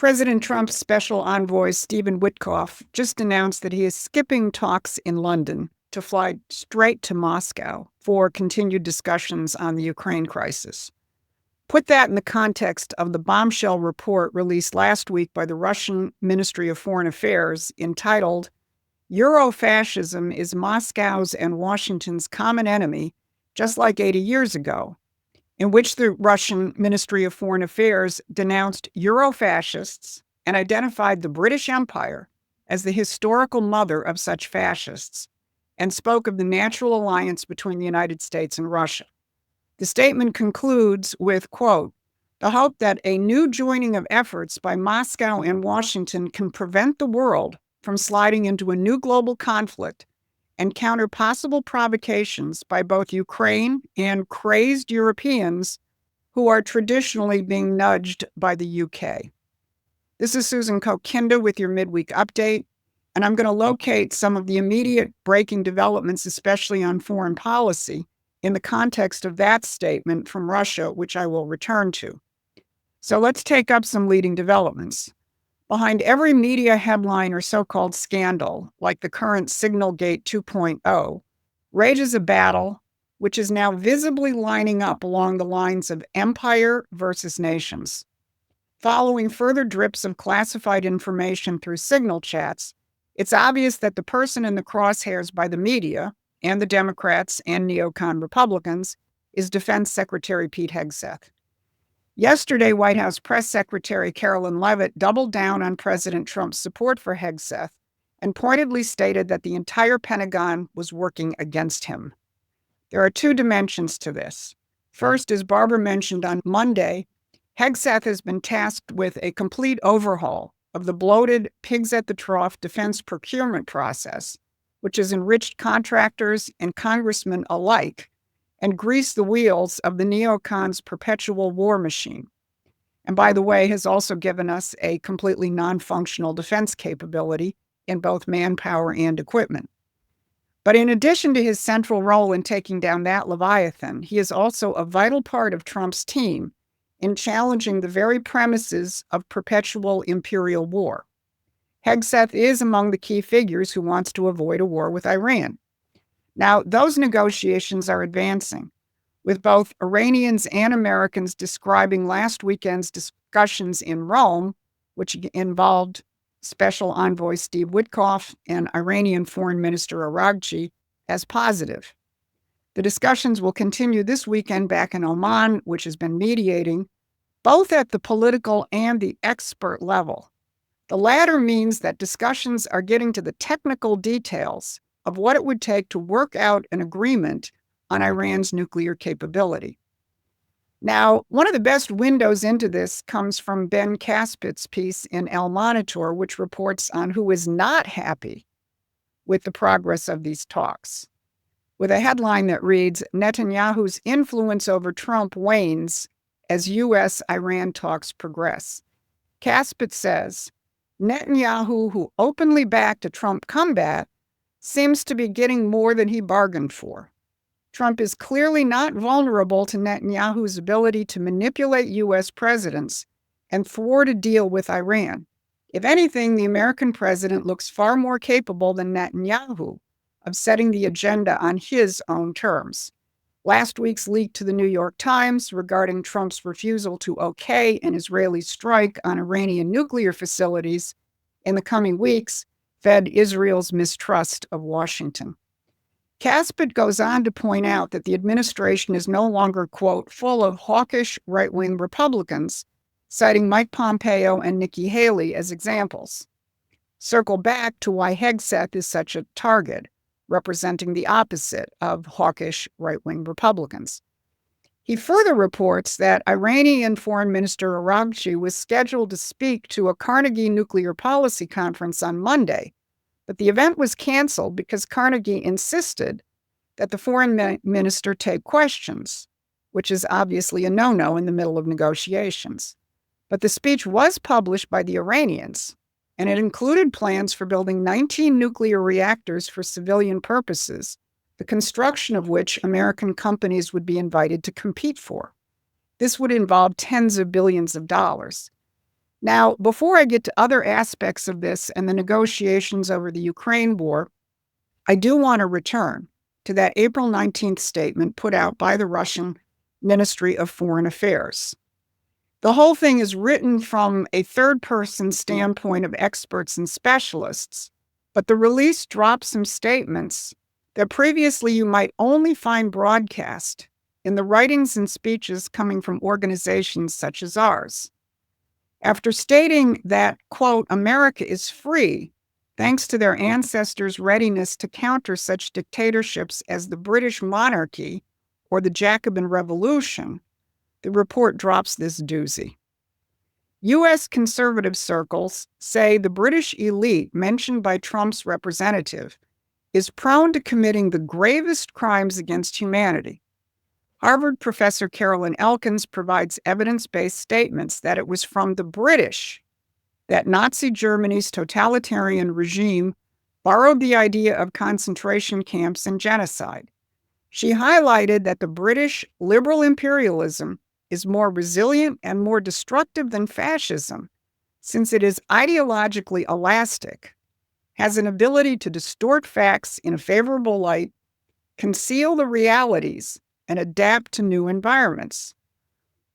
President Trump's special envoy, Stephen Witkoff, just announced that he is skipping talks in London to fly straight to Moscow for continued discussions on the Ukraine crisis. Put that in the context of the bombshell report released last week by the Russian Ministry of Foreign Affairs entitled, "Eurofascism is Moscow's and Washington's common enemy, just like 80 years ago," in which the Russian Ministry of Foreign Affairs denounced Eurofascists and identified the British Empire as the historical mother of such fascists, and spoke of the natural alliance between the United States and Russia. The statement concludes with, quote, "The hope that a new joining of efforts by Moscow and Washington can prevent the world from sliding into a new global conflict and counter possible provocations by both Ukraine and crazed Europeans who are traditionally being nudged by the UK." This is Susan Kokinda with your Midweek Update, and I'm going to locate some of the immediate breaking developments, especially on foreign policy, in the context of that statement from Russia, which I will return to. So let's take up some leading developments. Behind every media headline or so-called scandal, like the current Signalgate 2.0, rages a battle which is now visibly lining up along the lines of empire versus nations. Following further drips of classified information through signal chats, it's obvious that the person in the crosshairs by the media and the Democrats and neocon Republicans is Defense Secretary Pete Hegseth. Yesterday, White House Press Secretary Carolyn Leavitt doubled down on President Trump's support for Hegseth and pointedly stated that the entire Pentagon was working against him. There are two dimensions to this. First, as Barbara mentioned on Monday, Hegseth has been tasked with a complete overhaul of the bloated pigs-at-the-trough defense procurement process, which has enriched contractors and congressmen alike and greased the wheels of the neocons' perpetual war machine. And by the way, has also given us a completely non-functional defense capability in both manpower and equipment. But in addition to his central role in taking down that Leviathan, he is also a vital part of Trump's team in challenging the very premises of perpetual imperial war. Hegseth is among the key figures who wants to avoid a war with Iran. Now, those negotiations are advancing, with both Iranians and Americans describing last weekend's discussions in Rome, which involved Special Envoy Steve Witkoff and Iranian Foreign Minister Araghchi, as positive. The discussions will continue this weekend back in Oman, which has been mediating, both at the political and the expert level. The latter means that discussions are getting to the technical details of what it would take to work out an agreement on Iran's nuclear capability. Now, one of the best windows into this comes from Ben Caspit's piece in El Monitor, which reports on who is not happy with the progress of these talks, with a headline that reads, "Netanyahu's influence over Trump wanes as U.S.-Iran talks progress." Caspit says, Netanyahu, who openly backed a Trump comeback, seems to be getting more than he bargained for. Trump is clearly not vulnerable to Netanyahu's ability to manipulate U.S. presidents and thwart a deal with Iran. If anything, the American president looks far more capable than Netanyahu of setting the agenda on his own terms. Last week's leak to the New York Times regarding Trump's refusal to okay an Israeli strike on Iranian nuclear facilities in the coming weeks fed Israel's mistrust of Washington. Caspit goes on to point out that the administration is no longer, quote, full of hawkish right-wing Republicans, citing Mike Pompeo and Nikki Haley as examples. Circle back to why Hegseth is such a target, representing the opposite of hawkish right-wing Republicans. He further reports that Iranian Foreign Minister Araghchi was scheduled to speak to a Carnegie Nuclear Policy Conference on Monday, but the event was canceled because Carnegie insisted that the foreign minister take questions, which is obviously a no-no in the middle of negotiations. But the speech was published by the Iranians, and it included plans for building 19 nuclear reactors for civilian purposes, the construction of which American companies would be invited to compete for. This would involve tens of billions of dollars. Now, before I get to other aspects of this and the negotiations over the Ukraine war, I do want to return to that April 19th statement put out by the Russian Ministry of Foreign Affairs. The whole thing is written from a third-person standpoint of experts and specialists, but the release drops some statements that previously you might only find broadcast in the writings and speeches coming from organizations such as ours. After stating that, quote, America is free thanks to their ancestors' readiness to counter such dictatorships as the British monarchy or the Jacobin Revolution, the report drops this doozy. U.S. conservative circles say the British elite mentioned by Trump's representative is prone to committing the gravest crimes against humanity. Harvard professor Carolyn Elkins provides evidence-based statements that it was from the British that Nazi Germany's totalitarian regime borrowed the idea of concentration camps and genocide. She highlighted that the British liberal imperialism is more resilient and more destructive than fascism, since it is ideologically elastic, has an ability to distort facts in a favorable light, conceal the realities, and adapt to new environments.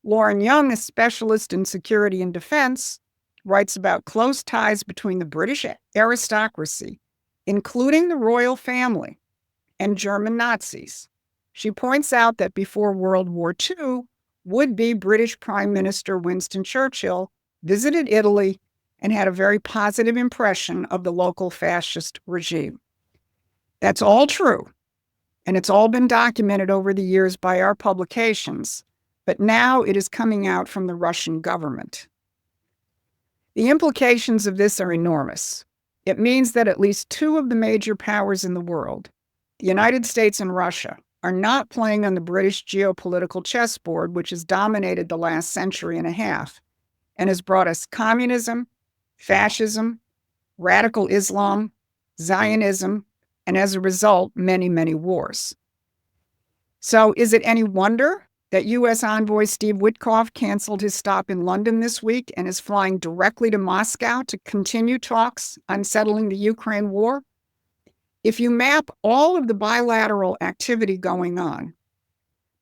Lauren Young, a specialist in security and defense, writes about close ties between the British aristocracy, including the royal family, and German Nazis. She points out that before World War II, would-be British Prime Minister Winston Churchill visited Italy and had a very positive impression of the local fascist regime. That's all true. And it's all been documented over the years by our publications, but now it is coming out from the Russian government. The implications of this are enormous. It means that at least two of the major powers in the world, the United States and Russia, are not playing on the British geopolitical chessboard, which has dominated the last century and a half, and has brought us communism, fascism, radical Islam, Zionism, and as a result, many, many wars. So is it any wonder that U.S. envoy Steve Witkoff canceled his stop in London this week and is flying directly to Moscow to continue talks on settling the Ukraine war? If you map all of the bilateral activity going on,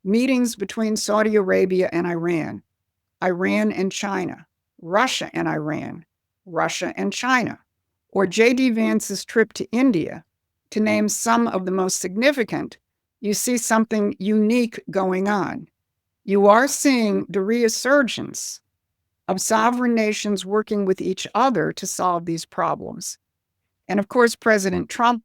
meetings between Saudi Arabia and Iran, Iran and China, Russia and Iran, Russia and China, or J.D. Vance's trip to India, to name some of the most significant, you see something unique going on. You are seeing the resurgence of sovereign nations working with each other to solve these problems. And of course, President Trump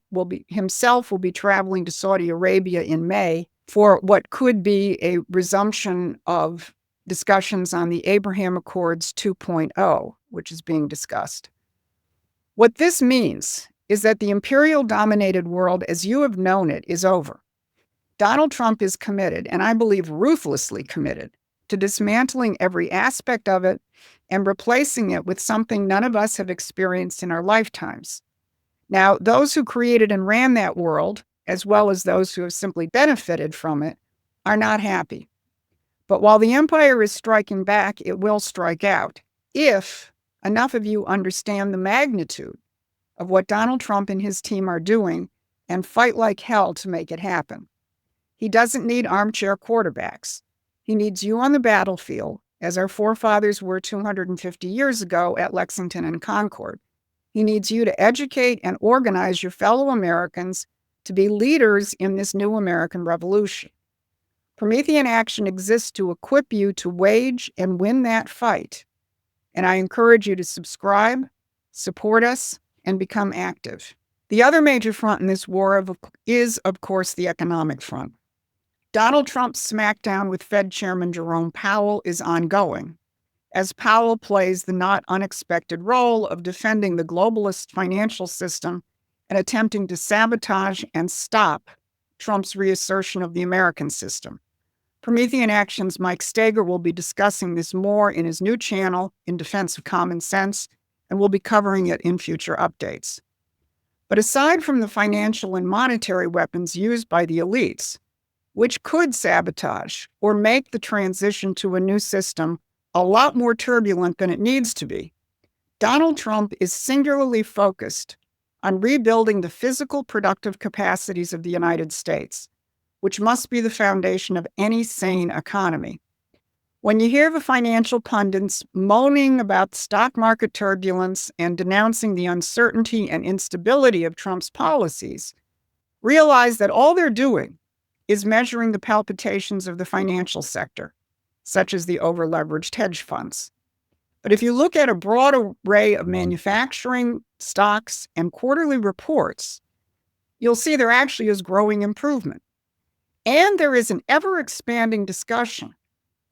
himself will be traveling to Saudi Arabia in May for what could be a resumption of discussions on the Abraham Accords 2.0, which is being discussed. What this means is that the imperial-dominated world, as you have known it, is over. Donald Trump is committed, and I believe ruthlessly committed, to dismantling every aspect of it and replacing it with something none of us have experienced in our lifetimes. Now, those who created and ran that world, as well as those who have simply benefited from it, are not happy. But while the empire is striking back, it will strike out if enough of you understand the magnitude of what Donald Trump and his team are doing and fight like hell to make it happen. He doesn't need armchair quarterbacks. He needs you on the battlefield, as our forefathers were 250 years ago at Lexington and Concord. He needs you to educate and organize your fellow Americans to be leaders in this new American revolution. Promethean Action exists to equip you to wage and win that fight. And I encourage you to subscribe, support us, and become active. The other major front in this war is, of course, the economic front. Donald Trump's smackdown with Fed Chairman Jerome Powell is ongoing, as Powell plays the not unexpected role of defending the globalist financial system and attempting to sabotage and stop Trump's reassertion of the American system. Promethean Action's Mike Steger will be discussing this more in his new channel, In Defense of Common Sense, and we'll be covering it in future updates. But aside from the financial and monetary weapons used by the elites, which could sabotage or make the transition to a new system a lot more turbulent than it needs to be. Donald Trump is singularly focused on rebuilding the physical productive capacities of the United States, which must be the foundation of any sane economy. When you hear the financial pundits moaning about stock market turbulence and denouncing the uncertainty and instability of Trump's policies, realize that all they're doing is measuring the palpitations of the financial sector, such as the over-leveraged hedge funds. But if you look at a broad array of manufacturing, stocks, and quarterly reports, you'll see there actually is growing improvement. And there is an ever-expanding discussion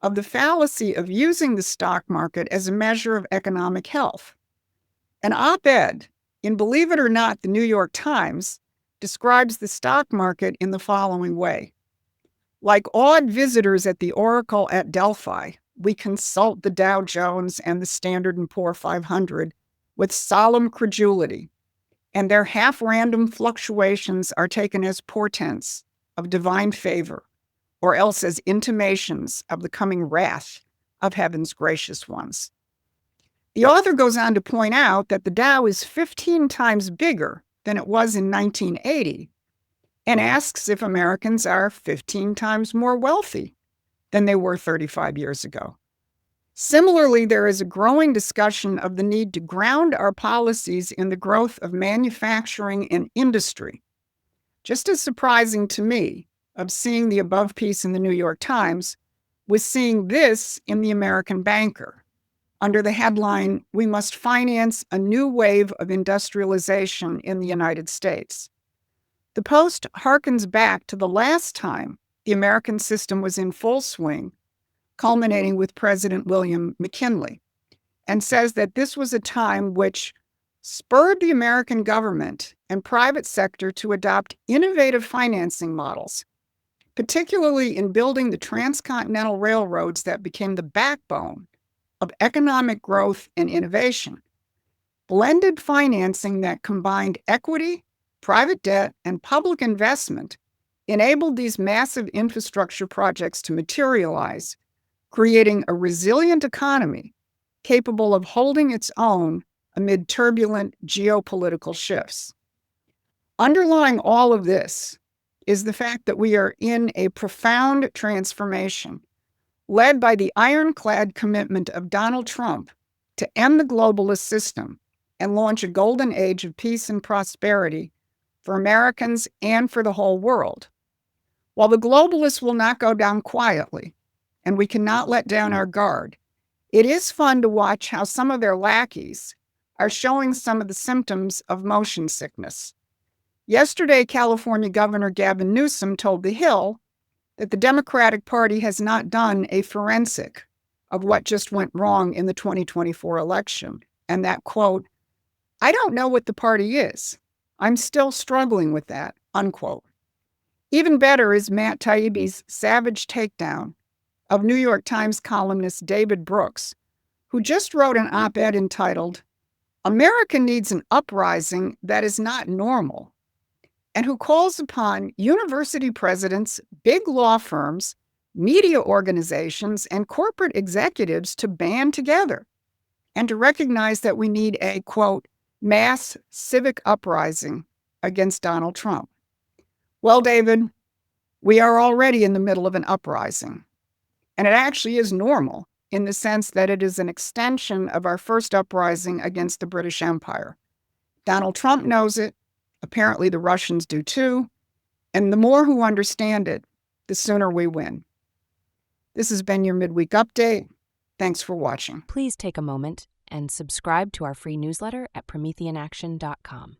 of the fallacy of using the stock market as a measure of economic health. An op-ed in Believe It or Not, the New York Times describes the stock market in the following way. Like awed visitors at the Oracle at Delphi, we consult the Dow Jones and the Standard & Poor 500 with solemn credulity, and their half-random fluctuations are taken as portents of divine favor, or else as intimations of the coming wrath of heaven's gracious ones. The author goes on to point out that the Dow is 15 times bigger than it was in 1980, and asks if Americans are 15 times more wealthy than they were 35 years ago. Similarly, there is a growing discussion of the need to ground our policies in the growth of manufacturing and industry. Just as surprising to me of seeing the above piece in the New York Times was seeing this in the American Banker, under the headline, "We must finance a new wave of industrialization in the United States." The Post harkens back to the last time the American system was in full swing, culminating with President William McKinley, and says that this was a time which spurred the American government and private sector to adopt innovative financing models, particularly in building the transcontinental railroads that became the backbone of economic growth and innovation. Blended financing that combined equity, private debt, and public investment enabled these massive infrastructure projects to materialize, creating a resilient economy capable of holding its own amid turbulent geopolitical shifts. Underlying all of this is the fact that we are in a profound transformation led by the ironclad commitment of Donald Trump to end the globalist system and launch a golden age of peace and prosperity for Americans and for the whole world. While the globalists will not go down quietly, and we cannot let down our guard, it is fun to watch how some of their lackeys are showing some of the symptoms of motion sickness. Yesterday, California Governor Gavin Newsom told The Hill that the Democratic Party has not done a forensic of what just went wrong in the 2024 election, and that, quote, "I don't know what the party is. I'm still struggling with that," unquote. Even better is Matt Taibbi's savage takedown of New York Times columnist David Brooks, who just wrote an op-ed entitled, "America Needs an Uprising That Is Not Normal," and who calls upon university presidents, big law firms, media organizations, and corporate executives to band together and to recognize that we need a, quote, "mass civic uprising against Donald Trump." Well, David, we are already in the middle of an uprising, and it actually is normal in the sense that it is an extension of our first uprising against the British Empire. Donald Trump knows it. Apparently the Russians do too. And the more who understand it, the sooner we win. This has been your Midweek Update. Thanks for watching. Please take a moment and subscribe to our free newsletter at prometheanaction.com.